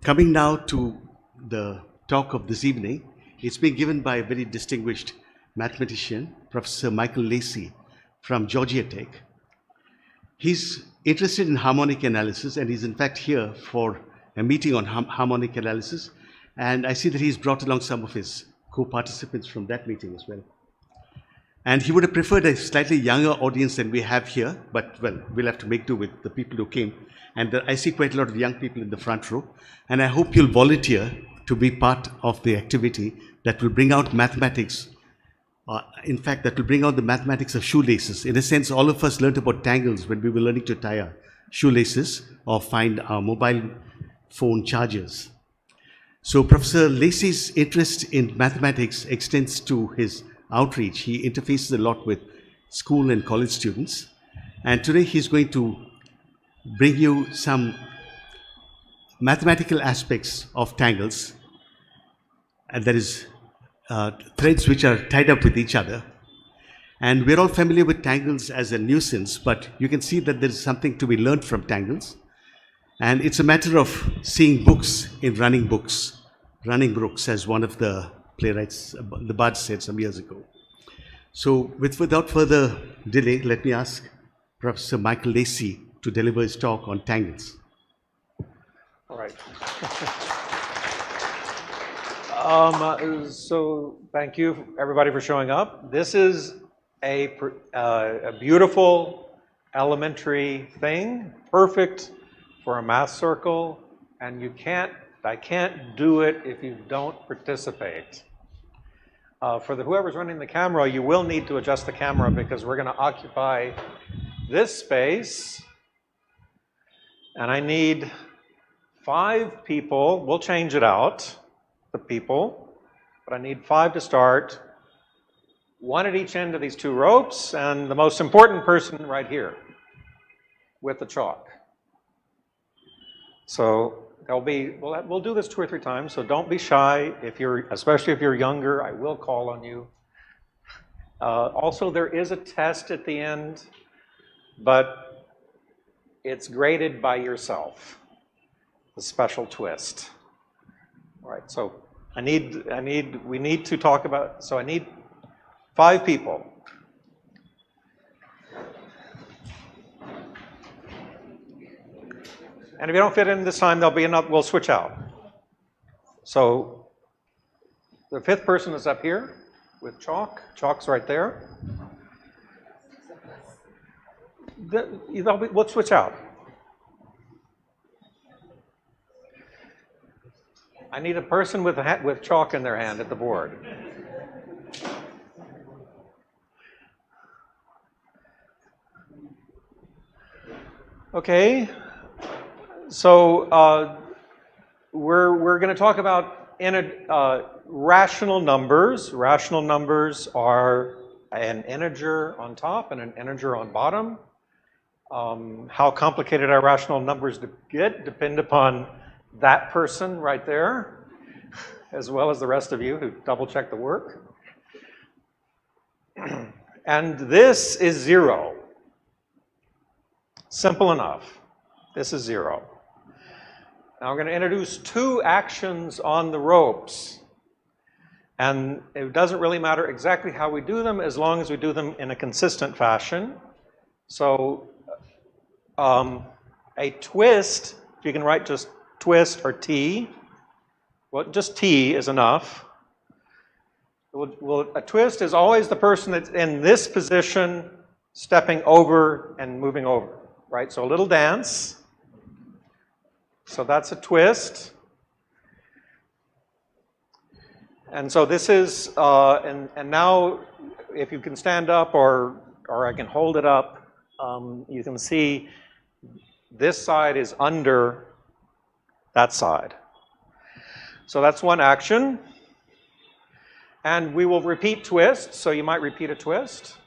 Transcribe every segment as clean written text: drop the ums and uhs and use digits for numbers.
Coming now to the talk of this evening, it's been given by a very distinguished mathematician, Professor Michael Lacey from Georgia Tech. He's interested in harmonic analysis, and he's in fact here for a meeting on harmonic analysis. And I see that he's brought along some of his co-participants from that meeting as well. And he would have preferred a slightly younger audience than we have here, but well, we'll have to make do with the people who came. And I see quite a lot of young people in the front row. And I hope you'll volunteer to be part of the activity that will bring out mathematics. In fact, that will bring out the mathematics of shoelaces. In a sense, all of us learned about tangles when we were learning to tie our shoelaces or find our mobile phone chargers. So Professor Lacey's interest in mathematics extends to his outreach. He interfaces a lot with school and college students. And today he's going to bring you some mathematical aspects of tangles. And that is threads which are tied up with each other. And we're all familiar with tangles as a nuisance, but you can see that there's something to be learned from tangles. And it's a matter of seeing books in running books, running brooks, as one of the playwrights, the Bard, said some years ago. So without further delay, let me ask Professor Michael Lacey to deliver his talk on tangles. All right. So thank you, everybody, for showing up. This is a beautiful elementary thing, perfect for a math circle, and I can't do it if you don't participate. For whoever's running the camera, you will need to adjust the camera because we're going to occupy this space, and I need 5 people. We'll change it out, the people, but I need 5 to start. 1 at each end of these 2 ropes, and the most important person right here with the chalk. So we'll do this 2 or 3 times, so don't be shy. Especially if you're younger, I will call on you. Also, there is a test at the end, but it's graded by yourself. A special twist. All right, so we need to talk about, so I need 5 people. And if you don't fit in this time, there'll be enough, we'll switch out. So the 5th person is up here with chalk. Chalk's right there. We'll switch out. I need a person with chalk in their hand at the board. Okay. So we're going to talk about rational numbers. Rational numbers are an integer on top and an integer on bottom. How complicated our rational numbers get depend upon that person right there, as well as the rest of you who double-check the work. And this is 0. Simple enough. This is 0. Now we're going to introduce 2 actions on the ropes. And it doesn't really matter exactly how we do them as long as we do them in a consistent fashion. So a twist, you can write just twist or T. Well, just T is enough. Well, a twist is always the person that's in this position stepping over and moving over, right? So a little dance. So that's a twist. And so this is, and now if you can stand up or I can hold it up, you can see this side is under that side. So that's one action. And we will repeat twists, so you might repeat a twist.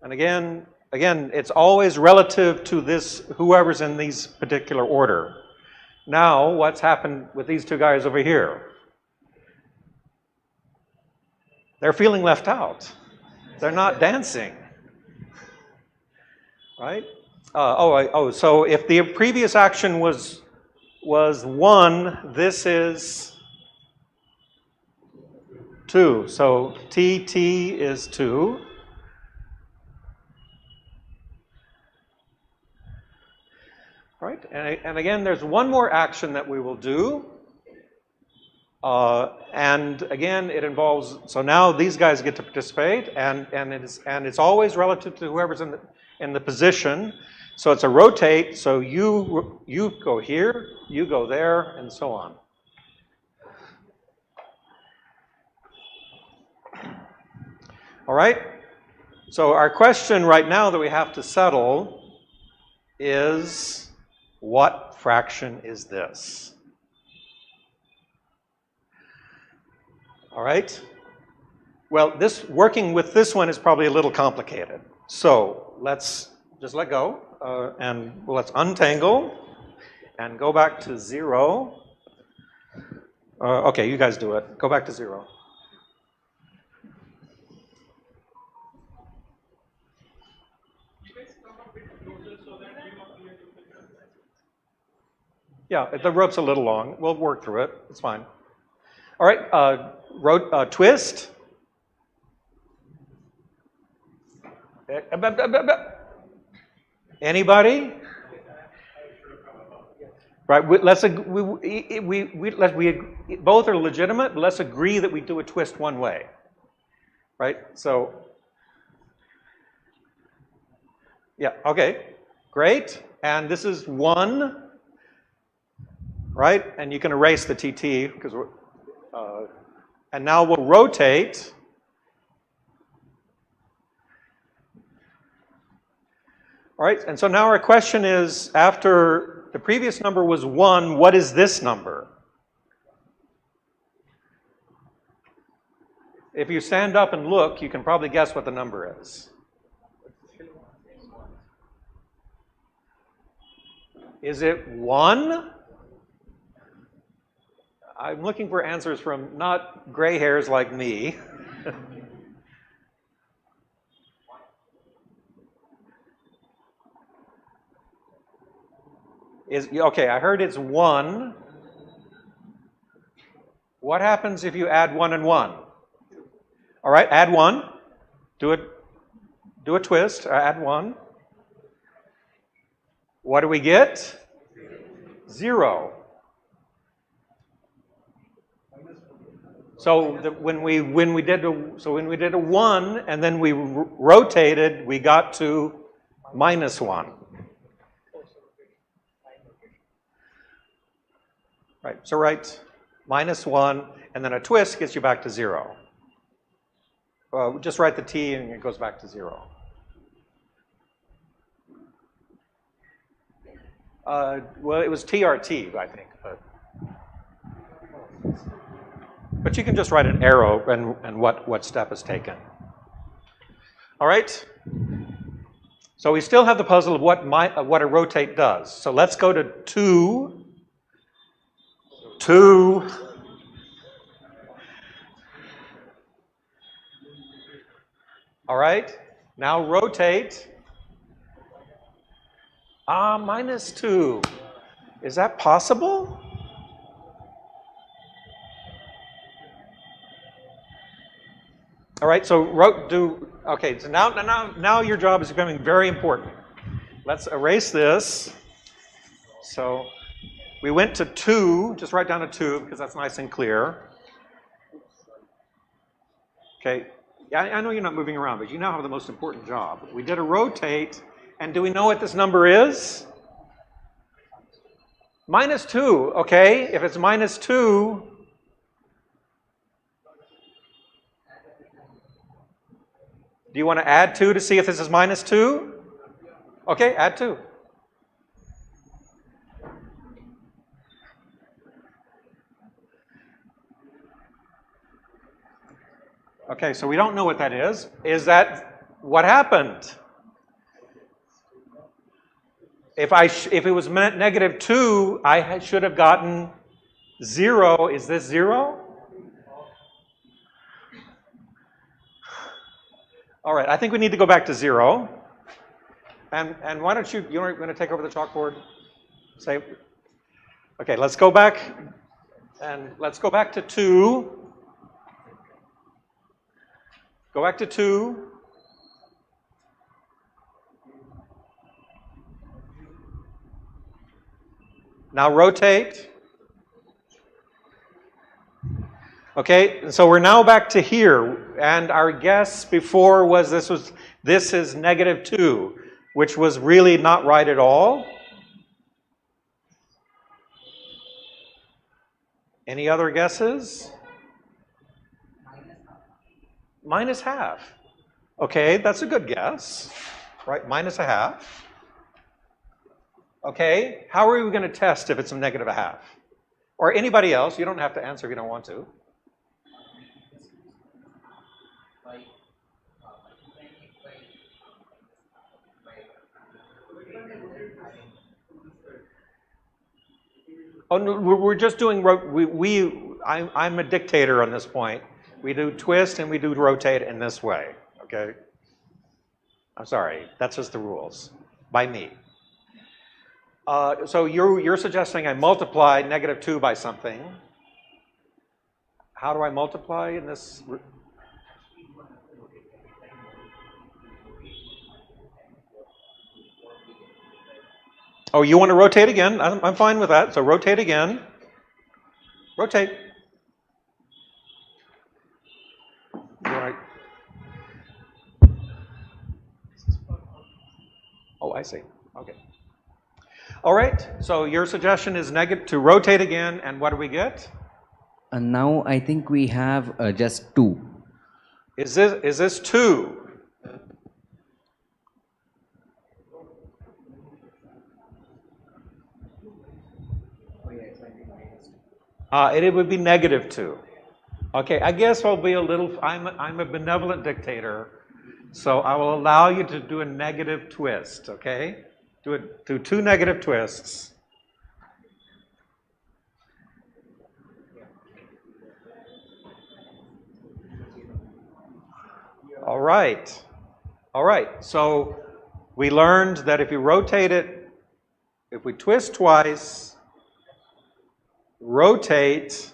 And again, it's always relative to whoever's in these particular order. Now, what's happened with these 2 guys over here? They're feeling left out. They're not dancing, right? So if the previous action was was 1, this is 2. So TT is 2. Right? And again, there's one more action that we will do. And again, it involves, so now these guys get to participate, and it's always relative to whoever's in the position. So it's a rotate, so you go here, you go there, and so on. All right? So our question right now that we have to settle is, what fraction is this? All right? Well, working with this one is probably a little complicated. So let's just let go, and let's untangle and go back to 0. Okay, you guys do it. Go back to 0. Yeah, the rope's a little long. We'll work through it. It's fine. All right, twist. Anybody? Right. We both are legitimate. But let's agree that we do a twist one way. Right. So. Yeah. Okay. Great. And this is 1. Right? And you can erase the TT because and now we'll rotate. All right, and so now our question is, after the previous number was 1, what is this number? If you stand up and look, you can probably guess what the number is. Is it 1? I'm looking for answers from not gray hairs like me. Okay, I heard it's 1. What happens if you add 1 and 1? All right, add 1. Do a twist. Add 1. What do we get? 0. So when we did a 1 and then we rotated, we got to -1. Right. So write -1, and then a twist gets you back to 0. Just write the t, and it goes back to 0. Well, it was TRT, I think, but you can just write an arrow and what step is taken. All right. So we still have the puzzle of what a rotate does. So let's go to 2. 2. All right. Now rotate. -2. Is that possible? All right, so okay, so now your job is becoming very important. Let's erase this. So we went to 2, just write down a 2 because that's nice and clear. Okay, yeah, I know you're not moving around, but you now have the most important job. We did a rotate, and do we know what this number is? -2, okay, if it's -2, do you want to add 2 to see if this is -2? Okay, add 2. Okay, so we don't know what that is. Is that what happened? If it was -2, I should have gotten 0. Is this 0? All right, I think we need to go back to 0. And why don't you're going to take over the chalkboard? Say, Okay, let's go back, and let's go back to 2. Go back to 2. Now rotate. Okay, so we're now back to here, and our guess before was this is -2, which was really not right at all. Any other guesses? -1/2. Okay, that's a good guess, right? -1/2. Okay, how are we going to test if it's a -1/2? Or anybody else? You don't have to answer if you don't want to. Oh, no, we're just doing, I'm a dictator on this point. We do twist and we do rotate in this way, okay? I'm sorry, that's just the rules, by me. So you're suggesting I multiply -2 by something. How do I multiply in this? Oh, you want to rotate again? I'm fine with that. So rotate again. Rotate. Right. Oh, I see. Okay. All right. So your suggestion is to rotate again, and what do we get? And now I think we have just 2. Is this 2? It would be -2. Okay, I guess I'll be a little. I'm a benevolent dictator, so I will allow you to do a negative twist. Okay, do 2 negative twists. All right, all right. So we learned that if you rotate it, if we twist twice. Rotate,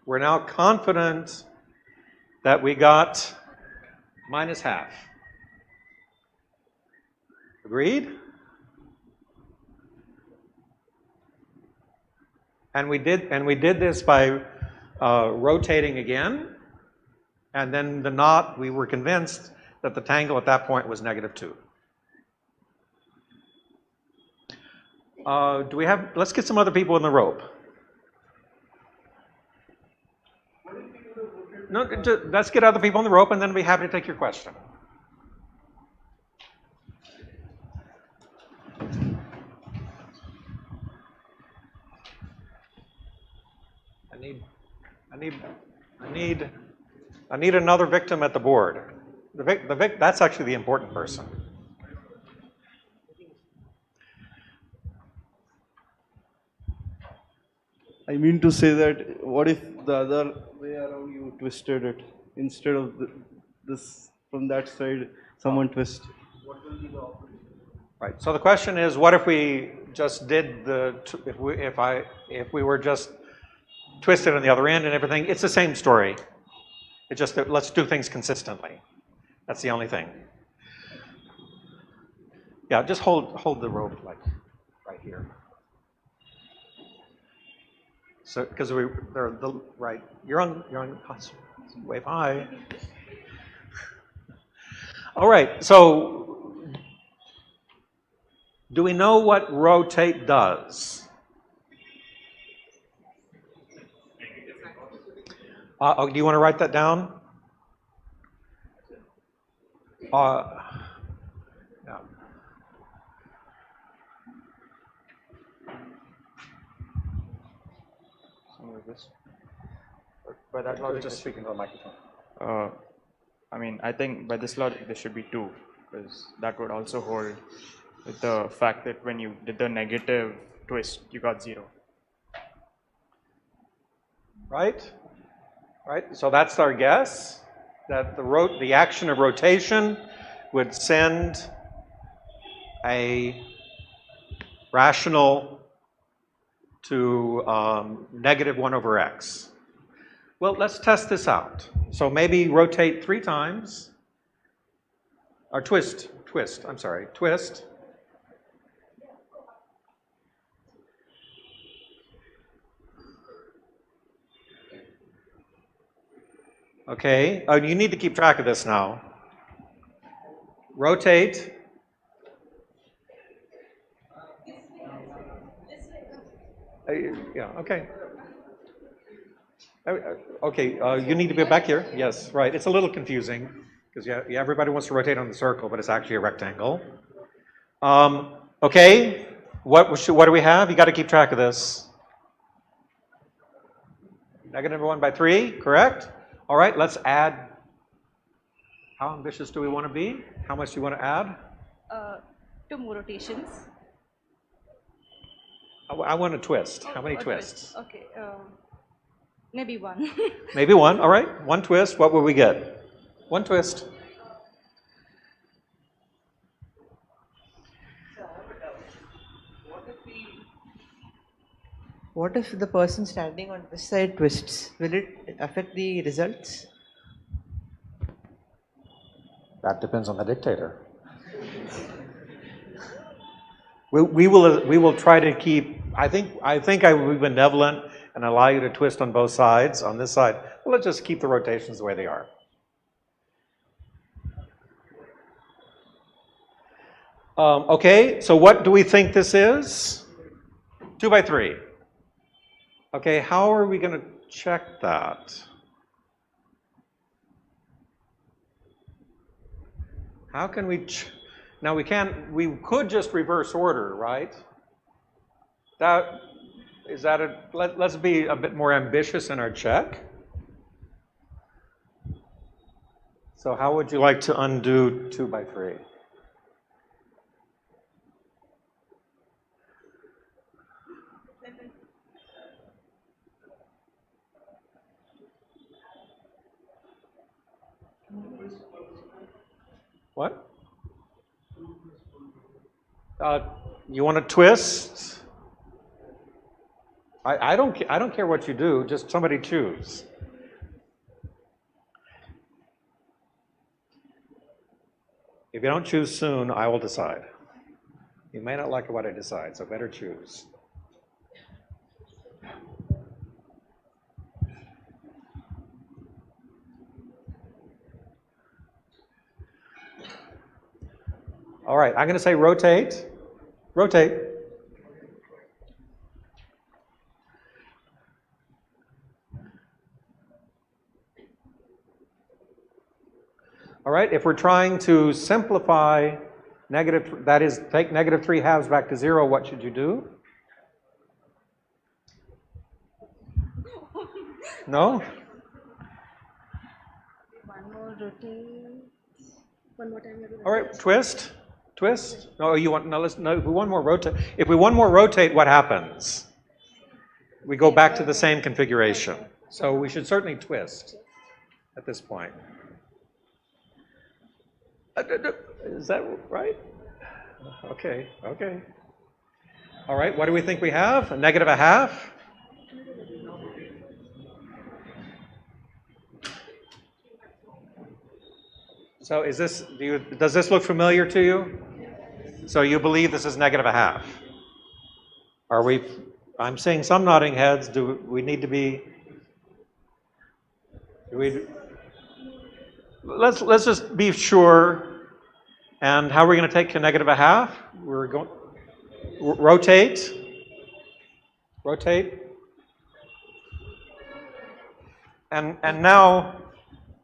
we're now confident that we got -1/2. Agreed? And we did this by rotating again, and then the knot, we were convinced that the tangle at that point was -2. Let's get some other people in the rope. No, let's get other people on the rope, and then we'll be happy to take your question. I need another victim at the board. That's actually the important person. I mean to say that, what if the other way around you twisted it? Instead of this, from that side, someone twist. What will be the operation? Right, so the question is, what if we just did if we were just twisted on the other end and everything? It's the same story. It's just that let's do things consistently. That's the only thing. Yeah, just hold the rope like right here. So, because they're right, you're on wave high. All right, so do we know what rotate does? Do you want to write that down? Yeah. By that logic, just speaking to the microphone. I mean, I think by this logic, there should be 2, because that would also hold with the fact that when you did the negative twist, you got 0. Right? Right. So that's our guess, that the action of rotation would send a rational to -1 over x. Well, let's test this out. So maybe rotate 3 times, or twist, I'm sorry, twist. Okay, oh, you need to keep track of this now. Rotate. Yeah, okay. Okay, you need to be back here. Yes, right. It's a little confusing because yeah, everybody wants to rotate on the circle, but it's actually a rectangle. Okay, what do we have? You got to keep track of this. -1/3, correct? All right, let's add. How ambitious do we want to be? How much do you want to add? 2 more rotations. I want to twist. How many twists? Okay, maybe 1. Maybe 1. All right, 1 twist. What will we get? 1 twist. What if the person standing on this side twists? Will it affect the results? That depends on the dictator. We will try to keep. I think I will be benevolent and allow you to twist on both sides. On this side, well, let's just keep the rotations the way they are. Okay, so what do we think this is? 2/3. Okay, how are we going to check that? How can we? Now we can't. We could just reverse order, right? Let's be a bit more ambitious in our check. So how would you like to undo 2/3? What? You want to twist? I don't care what you do. Just somebody choose. If you don't choose soon, I will decide. You may not like what I decide, so better choose. All right, I'm going to say rotate. Rotate. All right, if we're trying to simplify negative, that is, take -3/2 back to 0, what should you do? No? One more rotate. One more time. All right, twist. Twist? No, you want, no, if we one more rotate, what happens? We go back to the same configuration. So we should certainly twist at this point. Is that right? Okay, okay. All right, what do we think we have? A -1/2? So is this, does this look familiar to you? So you believe this is -1/2? Are we, I'm seeing some nodding heads. Do we need to be, let's just be sure. And how are we going to take to -1/2? We're going, rotate. Rotate. And now,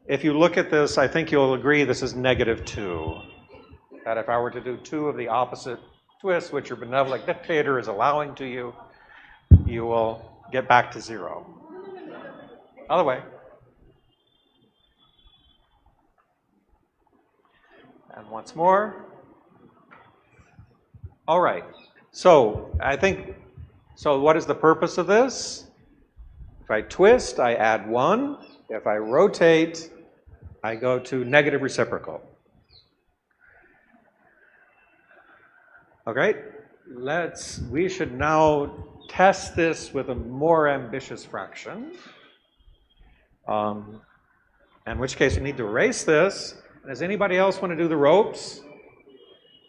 if you look at this, I think you'll agree this is -2. That if I were to do 2 of the opposite twists, which your benevolent dictator is allowing to you, you will get back to 0. Other way. And once more. All right. So I think, so what is the purpose of this? If I twist, I add 1. If I rotate, I go to negative reciprocal. Okay, we should now test this with a more ambitious fraction, in which case you need to erase this. Does anybody else want to do the ropes?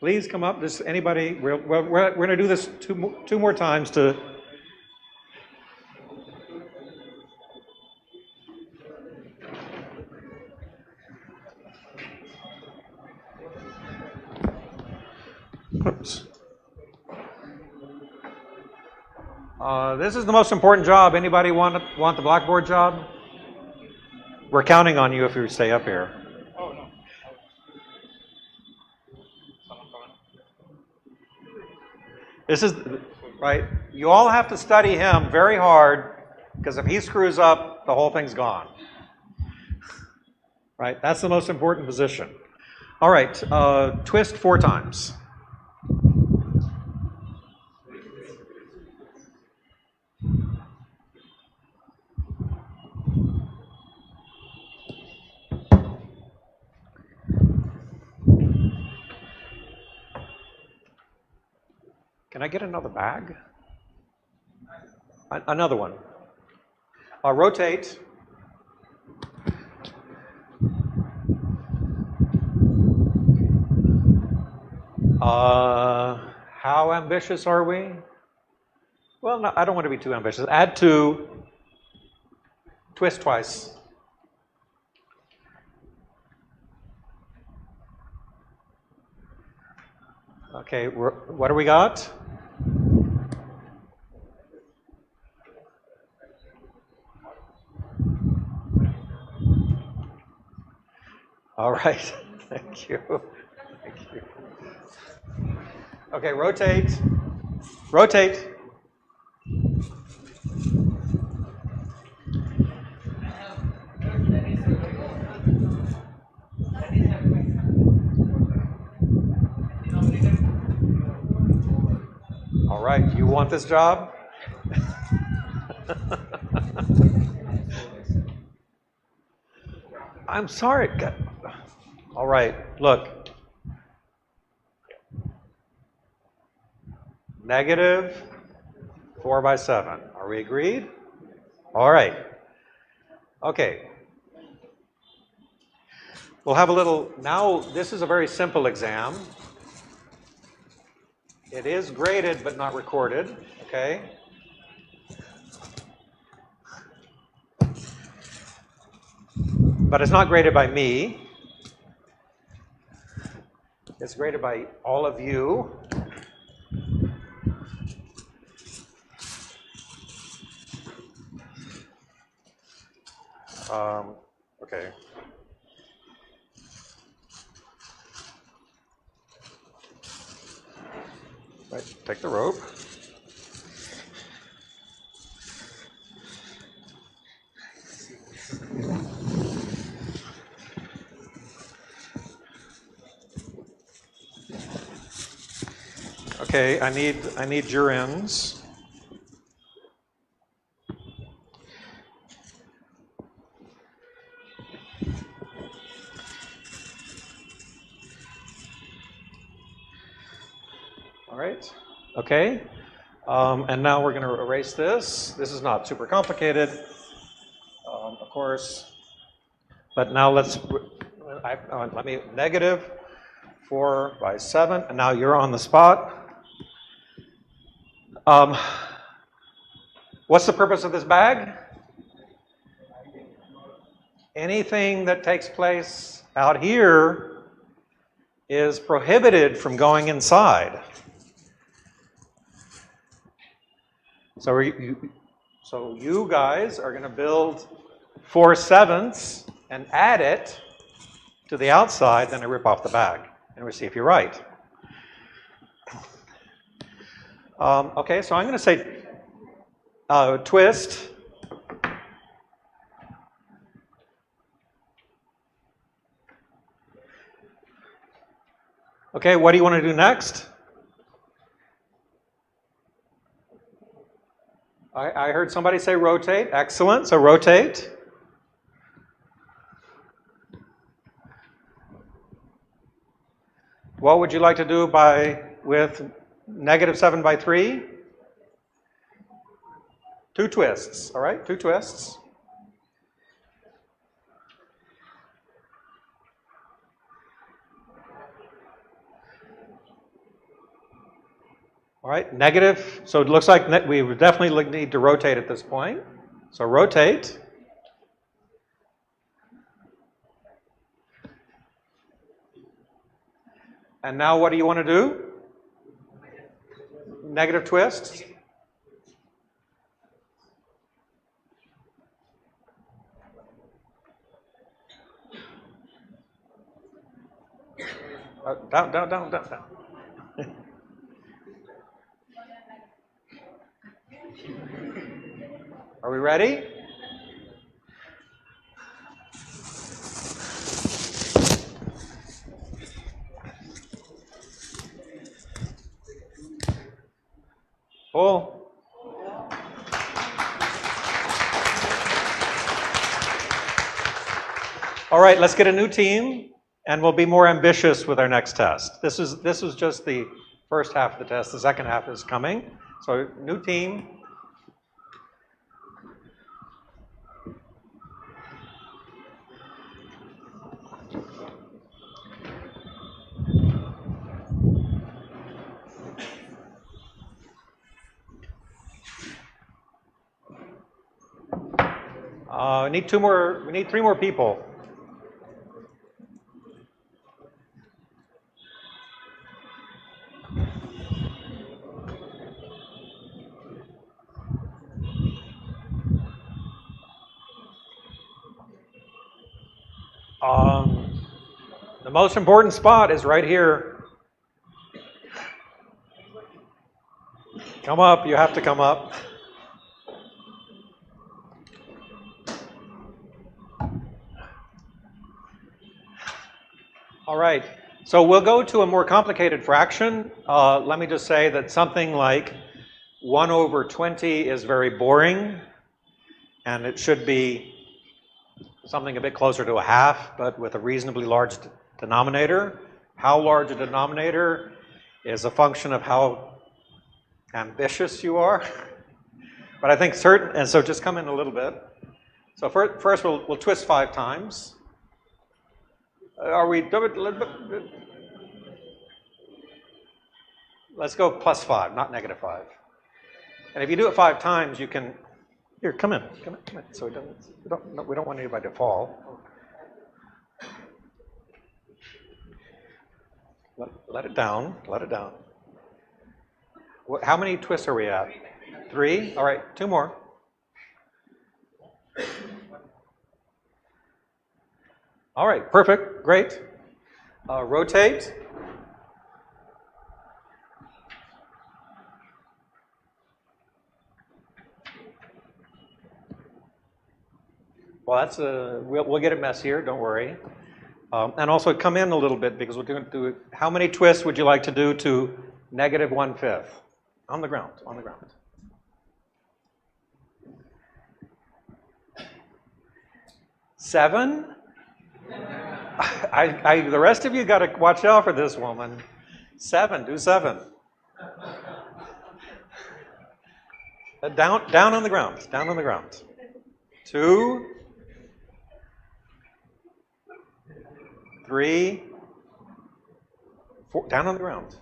Please come up. Does anybody? We're going to do this two more times to. Oops. This is the most important job. Anybody want the blackboard job? We're counting on you if you stay up here. Oh, no. This is, right, you all have to study him very hard, because if he screws up, the whole thing's gone. Right, that's the most important position. All right, twist 4 times. Can I get another bag? Another one. Rotate. How ambitious are we? Well, no, I don't want to be too ambitious. Add 2. Twist twice. Okay, what do we got? All right, thank you. Thank you. Okay, rotate. Rotate. All right, you want this job? I'm sorry. All right, look. Negative 4 by 7. Are we agreed? All right. Okay. We'll have a little, now this is a very simple exam. It is graded but not recorded, okay? But it's not graded by me. It's graded by all of you. Okay. Right, take the rope. Okay, I need your ends. All right, okay. And now we're going to erase this. This is not super complicated, of course. But now let me, negative 4 by 7, and now you're on the spot. What's the purpose of this bag? Anything that takes place out here is prohibited from going inside. So you guys are going to build 4/7 and add it to the outside, then I rip off the bag, and we see if you're right. Okay, so I'm going to say twist. Okay, what do you want to do next? I heard somebody say rotate. Excellent. So rotate. What would you like to do with negative 7 by 3? 2 twists, all right? 2 twists. All right, negative. So it looks like we would definitely need to rotate at this point. So rotate. And now what do you want to do? Negative twist. Down, down, down, down, down. Are we ready? Pull. All right, let's get a new team, and we'll be more ambitious with our next test. This was just the first half of the test. The second half is coming. So, new team. We need 2 more. We need 3 more people. The most important spot is right here. Come up. You have to come up. All right, so we'll go to a more complicated fraction. Let me just say that something like 1 over 20 is very boring, and it should be something a bit closer to a half, but with a reasonably large denominator. How large a denominator is a function of how ambitious you are. But I think certain, and so just come in a little bit. So first we'll twist 5 times. Are we do it a little bit? Let's go plus 5, not negative 5. And if you do it 5 times, you can. Here, come in. So we don't want anybody to fall. Let it down. Let it down. How many twists are we at? 3. All right, 2 more. All right, perfect, great. Rotate. Well, that's we'll get it messier, don't worry. And also come in a little bit because we're going to do. How many twists would you like to do to negative 1/5? On the ground, on the ground. 7? The rest of you got to watch out for this woman. 7, do 7. Down on the ground, down on the ground. 2, 3, 4, down on the ground.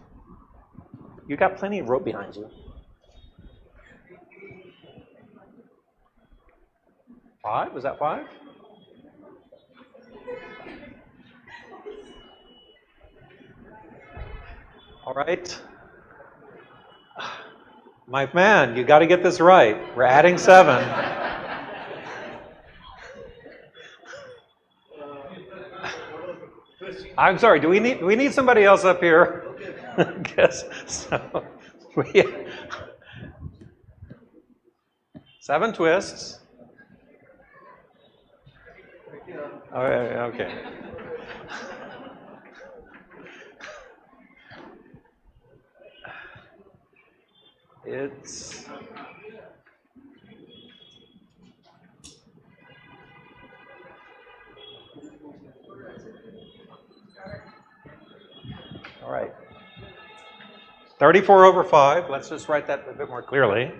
You got plenty of rope behind you. 5, was that 5? All right. My man, you got to get this right. We're adding 7. I'm sorry, do we need somebody else up here? I guess so. 7 twists. Okay. It's all right. 34 over 5. Let's just write that a bit more clearly.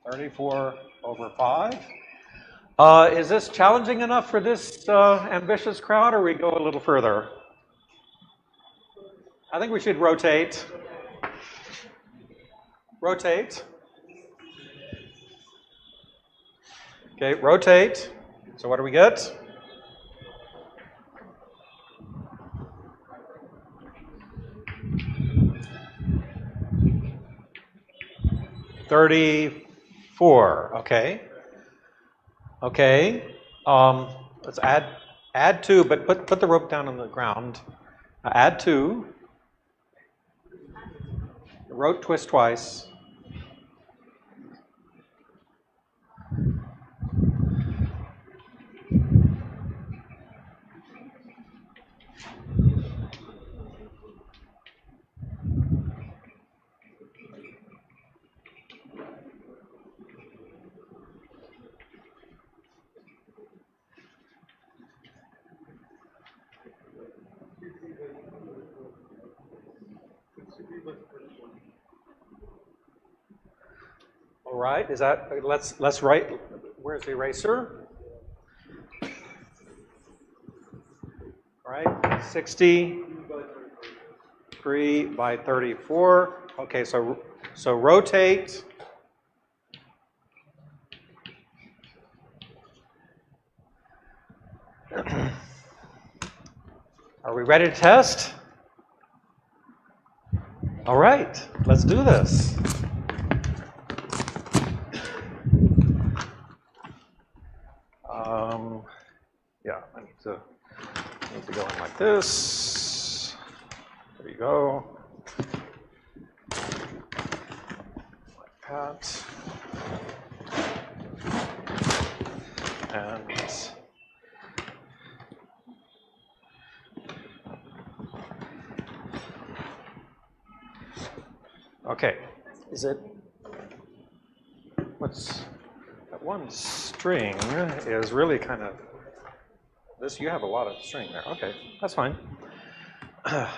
34/5. Is this challenging enough for this ambitious crowd, or we go a little further? I think we should rotate. Rotate. Okay, rotate. So what do we get? $34. Okay. Okay. Let's add 2, but put the rope down on the ground. Add 2. The rope twist twice. All right, is that, let's write, where's the eraser? All right, 63/34. Okay, so rotate. Are we ready to test? All right, let's do this. Yeah, I need to go in like this. There you go. Like that. And okay, is it, what's, that one string is really kind of, this, you have a lot of string there. Okay, that's fine. All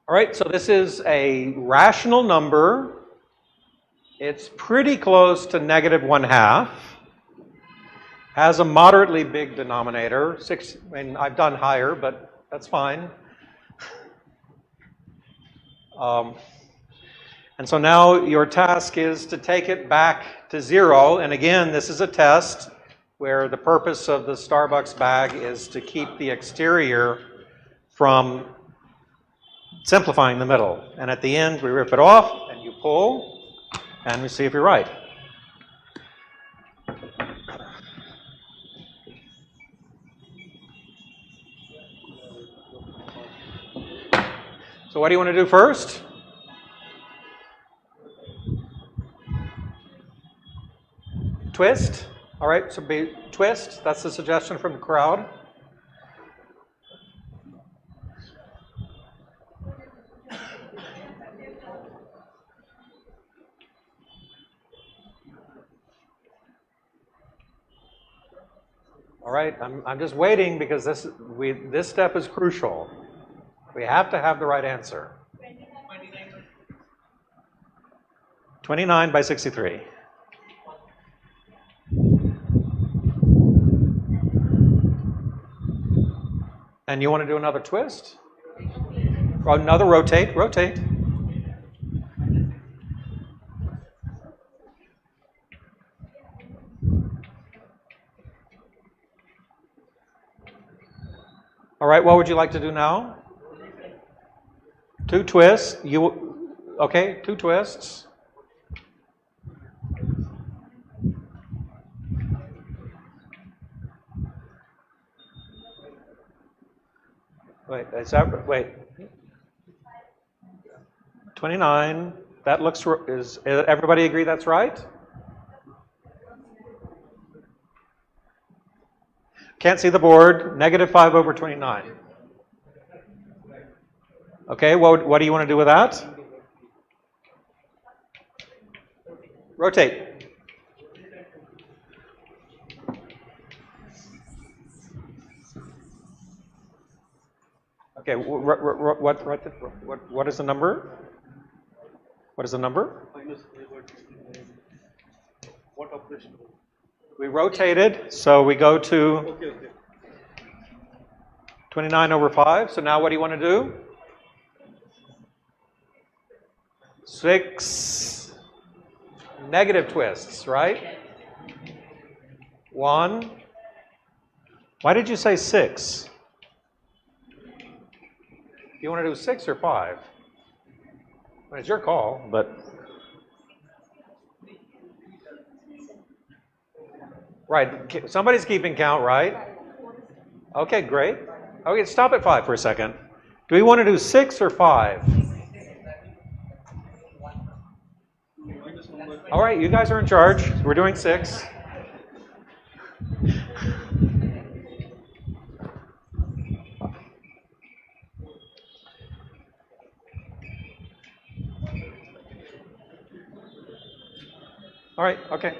right, so this is a rational number. It's pretty close to -1/2. Has a moderately big denominator. 6, I mean, I've done higher, but that's fine. And so now your task is to take it back to 0. And again, this is a test where the purpose of the Starbucks bag is to keep the exterior from simplifying the middle. And at the end, we rip it off, and you pull, and we see if you're right. So what do you want to do first? Twist. All right, so be twist. That's the suggestion from the crowd. All right, I'm just waiting because this step is crucial. We have to have the right answer. 29/63. And you want to do another twist? Or another rotate, rotate. All right, what would you like to do now? 2 twists. Okay, 2 twists. Wait. 29. That looks, is everybody agree that's right? Can't see the board. -5/29. Okay, what do you want to do with that? Rotate. Okay, what is the number? What is the number? What operation? We rotated, so we go to Okay. 29 over 5. So now what do you want to do? 6 negative twists, right? 1. Why did you say 6? You want to do 6 or 5? Well, it's your call, but. Right, somebody's keeping count, right? Okay, great. Okay, stop at 5 for a second. Do we want to do 6 or 5? All right, you guys are in charge. We're doing 6. All right, okay.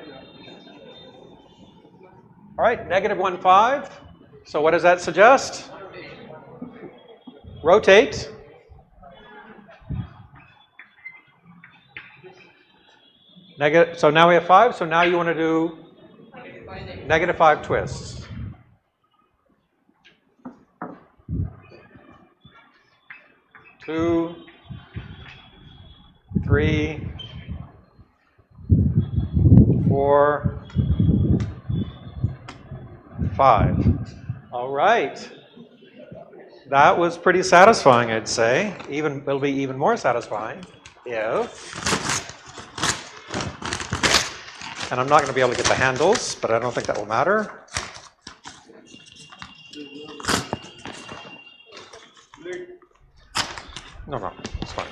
All right, negative 1, 5. So what does that suggest? Rotate. Negative. So now we have 5. So now you want to do negative 5 twists. Two, 3, 4, 5. All right. That was pretty satisfying, I'd say. It'll be even more satisfying if. And I'm not going to be able to get the handles, but I don't think that will matter. No, it's fine.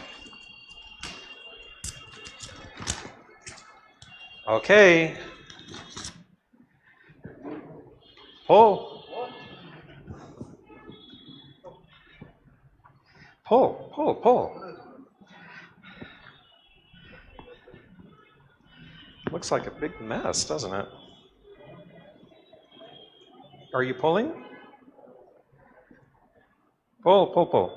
Okay. Pull. Pull. Looks like a big mess, doesn't it? Are you pulling? Pull.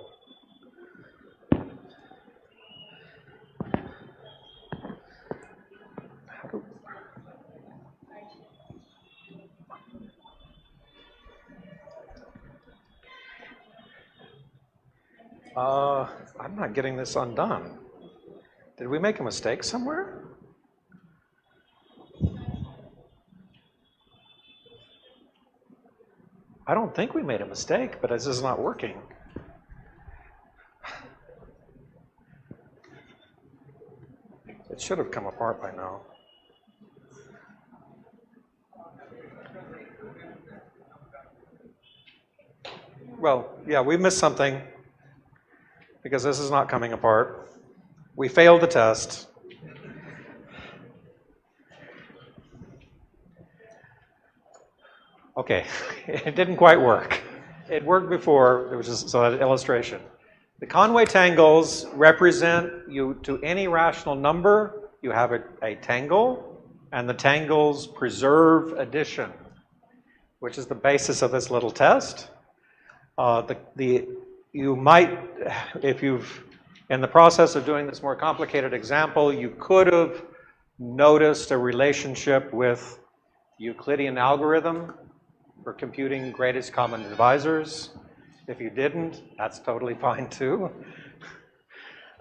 I'm not getting this undone. Did we make a mistake somewhere? I don't think we made a mistake, but this is not working. It should have come apart by now. Well, yeah, we missed something because this is not coming apart. We failed the test. Okay, it didn't quite work. It worked before, there was just an illustration. The Conway tangles represent you to any rational number, you have a tangle, and the tangles preserve addition, which is the basis of this little test. You might, if you've, in the process of doing this more complicated example, you could have noticed a relationship with Euclidean algorithm for computing greatest common divisors. If you didn't, that's totally fine too.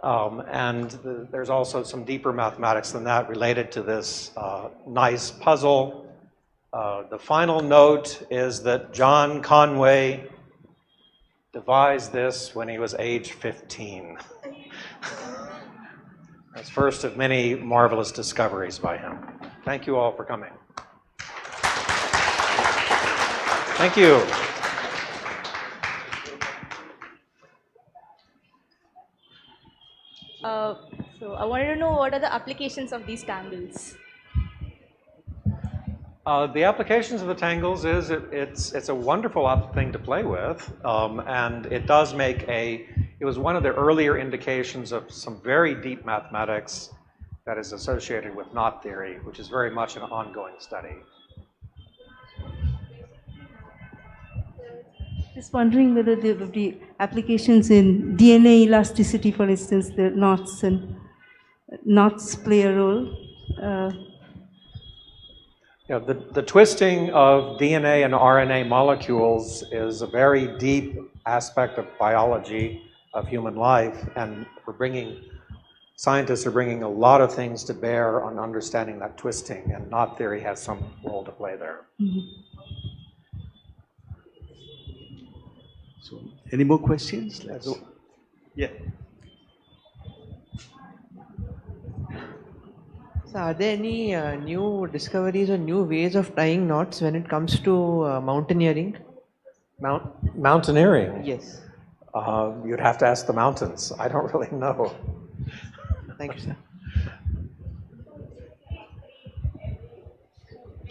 There's also some deeper mathematics than that related to this nice puzzle. The final note is that John Conway devised this when he was age 15. That's first of many marvelous discoveries by him. Thank you all for coming. Thank you. So I wanted to know what are the applications of these tangles? The applications of the tangles is it's a wonderful thing to play with, and it does make it was one of the earlier indications of some very deep mathematics that is associated with knot theory, which is very much an ongoing study. Just wondering whether there would be applications in DNA elasticity, for instance, the knots play a role. You know, the twisting of DNA and RNA molecules is a very deep aspect of biology of human life, and scientists are bringing a lot of things to bear on understanding that twisting, and knot theory has some role to play there. So, any more questions? Yeah. So are there any new discoveries or new ways of tying knots when it comes to mountaineering? Mountaineering? Yes. You'd have to ask the mountains. I don't really know. Thank you, sir.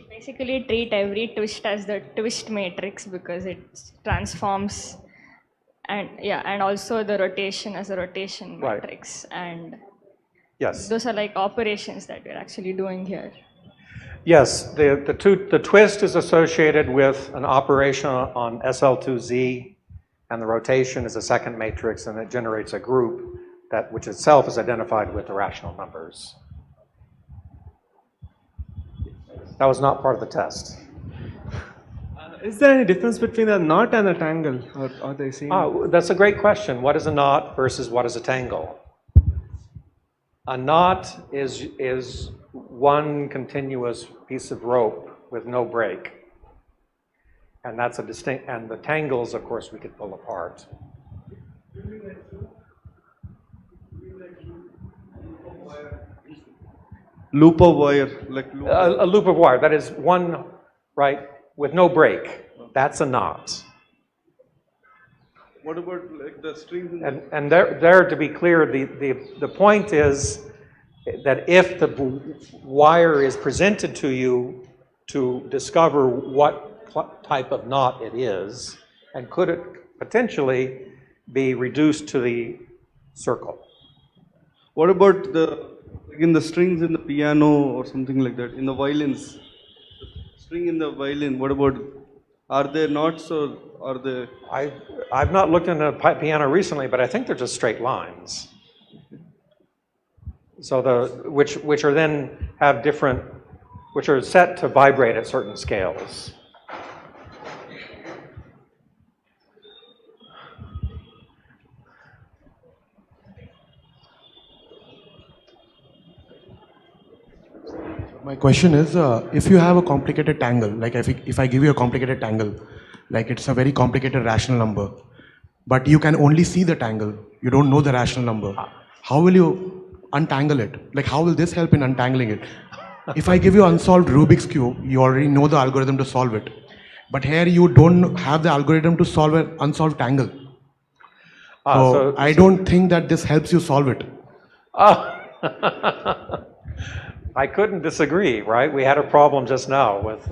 Basically treat every twist as the twist matrix because it transforms, and also the rotation as a rotation matrix. Right. And yes, those are like operations that we're actually doing here. Yes, the twist is associated with an operation on SL2Z, and the rotation is a second matrix, and it generates a group which itself is identified with the rational numbers. That was not part of the test. Is there any difference between a knot and a tangle, or are they same? That's a great question. What is a knot versus what is a tangle? A knot is one continuous piece of rope with no break. And that's a distinct, and the tangles, of course, we could pull apart. Loop of wire, like loop. A loop of wire, that is one, right, with no break. That's a knot. What about like the strings? And there, to be clear, the point is that if the wire is presented to you to discover what type of knot it is, and could it potentially be reduced to the circle. What about in the strings in the piano or something like that, in the violins? String in the violin, what about, are there knots or are they? I've not looked into a piano recently, but I think they're just straight lines. So which are then have different, which are set to vibrate at certain scales. My question is, if you have a complicated tangle, like if I give you a complicated tangle, like it's a very complicated rational number, but you can only see the tangle, you don't know the rational number, how will you untangle it? Like how will this help in untangling it? If I give you unsolved Rubik's Cube, you already know the algorithm to solve it. But here you don't have the algorithm to solve an unsolved tangle. So I don't think that this helps you solve it. I couldn't disagree, right? We had a problem just now with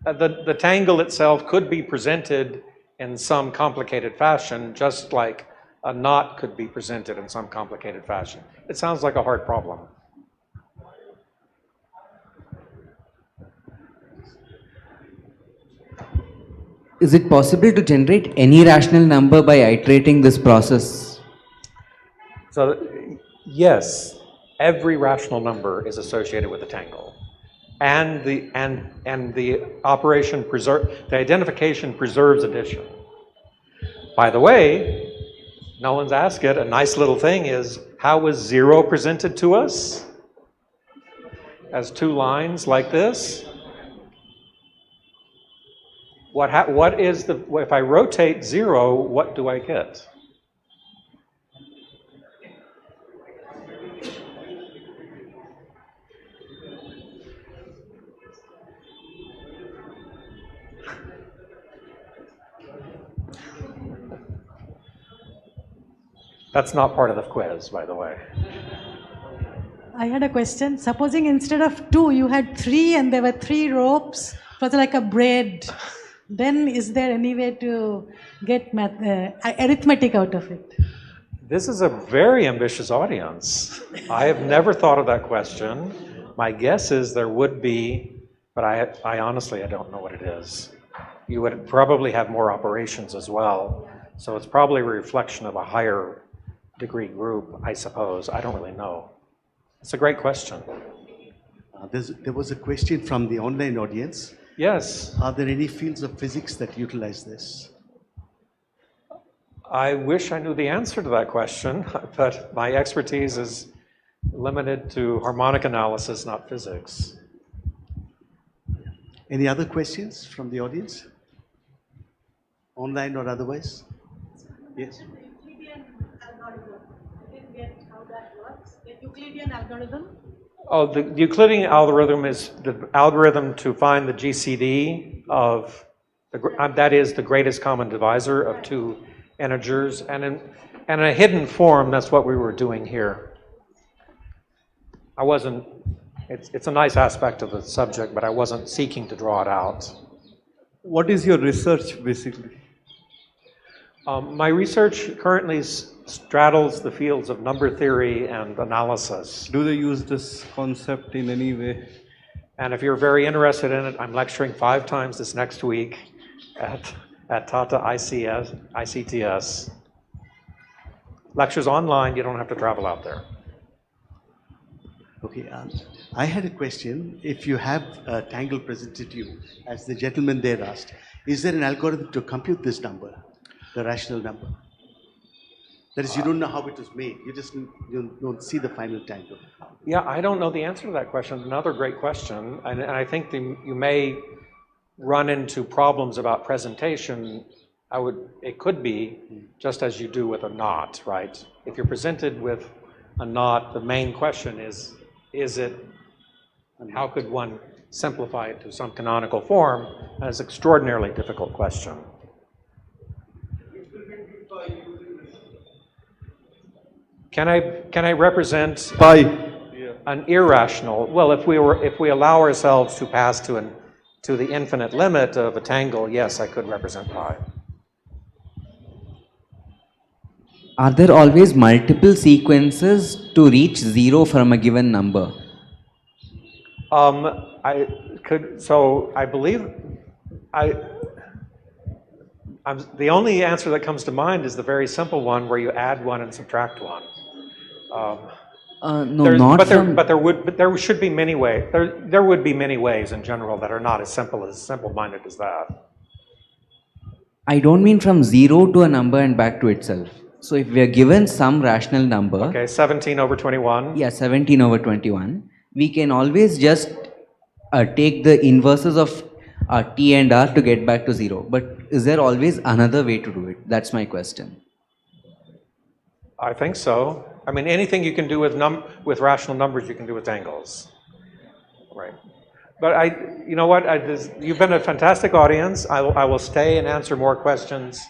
the tangle itself could be presented in some complicated fashion, just like a knot could be presented in some complicated fashion. It sounds like a hard problem. Is it possible to generate any rational number by iterating this process? So, yes. Every rational number is associated with a tangle, and the operation the identification preserves addition. By the way, no one's asked it. A nice little thing is, how was 0 presented to us? As two lines like this. What is if I rotate 0, what do I get? That's not part of the quiz, by the way. I had a question. Supposing instead of 2, you had 3 and there were 3 ropes, it was like a braid. Then is there any way to get arithmetic out of it? This is a very ambitious audience. I have never thought of that question. My guess is there would be, but I honestly, I don't know what it is. You would probably have more operations as well. So it's probably a reflection of a higher degree group, I suppose. I don't really know. It's a great question. There was a question from the online audience. Yes. Are there any fields of physics that utilize this? I wish I knew the answer to that question, but my expertise is limited to harmonic analysis, not physics. Any other questions from the audience? Online or otherwise? Yes? Euclidean algorithm. I didn't get how that works. The Euclidean algorithm? Oh, the Euclidean algorithm is the algorithm to find the GCD of, that is the greatest common divisor of two integers, and in a hidden form, that's what we were doing here. It's a nice aspect of the subject, but I wasn't seeking to draw it out. What is your research, basically? My research currently straddles the fields of number theory and analysis. Do they use this concept in any way? And if you're very interested in it, I'm lecturing 5 times this next week at Tata ICTS. Lectures online, you don't have to travel out there. Okay, I had a question. If you have a tangle presented to you, as the gentleman there asked, is there an algorithm to compute this number, the rational number? That is, you don't know how it was made. You don't see the final tangle. Yeah, I don't know the answer to that question. Another great question, and I think you may run into problems about presentation. It could be just as you do with a knot, right? If you're presented with a knot, the main question is it, and how could one simplify it to some canonical form? And it's an extraordinarily difficult question. Can I represent an irrational? Well, if we allow ourselves to pass to the infinite limit of a tangle, yes, I could represent pi. Are there always multiple sequences to reach 0 from a given number? I believe the only answer that comes to mind is the very simple one where you add 1 and subtract 1. There should be many ways. There would be many ways in general that are not as simple-minded as that. I don't mean from 0 to a number and back to itself. So if we are given some rational number. Okay, 17 over 21. Yeah, 17 over 21. We can always just take the inverses of t and r to get back to 0. But is there always another way to do it? That's my question. I think so. I mean, anything you can do with rational numbers, you can do with tangles. Right. But you know what? You've been a fantastic audience. I will stay and answer more questions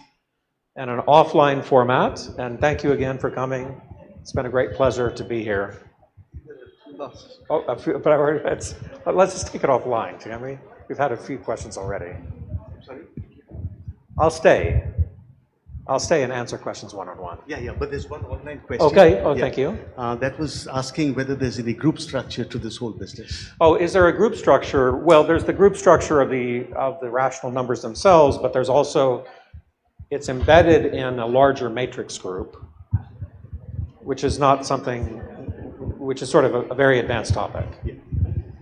in an offline format. And thank you again for coming. It's been a great pleasure to be here. Oh, but let's just take it offline, can we? We've had a few questions already. Sorry? I'll stay and answer questions one-on-one. Yeah, but there's one online question. Okay, thank you. That was asking whether there's any group structure to this whole business. Oh, is there a group structure? Well, there's the group structure of the rational numbers themselves, but there's also, it's embedded in a larger matrix group, which is not something, which is sort of a very advanced topic. Yeah.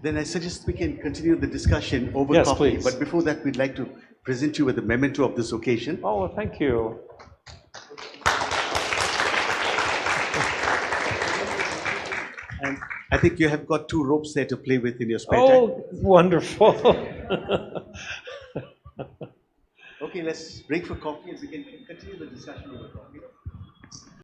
Then I suggest we can continue the discussion over Yes, coffee. please. But before that, we'd like to present you with a memento of this occasion. Oh, thank you. And I think you have got 2 ropes there to play with in your spare time. Oh, wonderful. Okay, let's break for coffee and we can continue the discussion over coffee.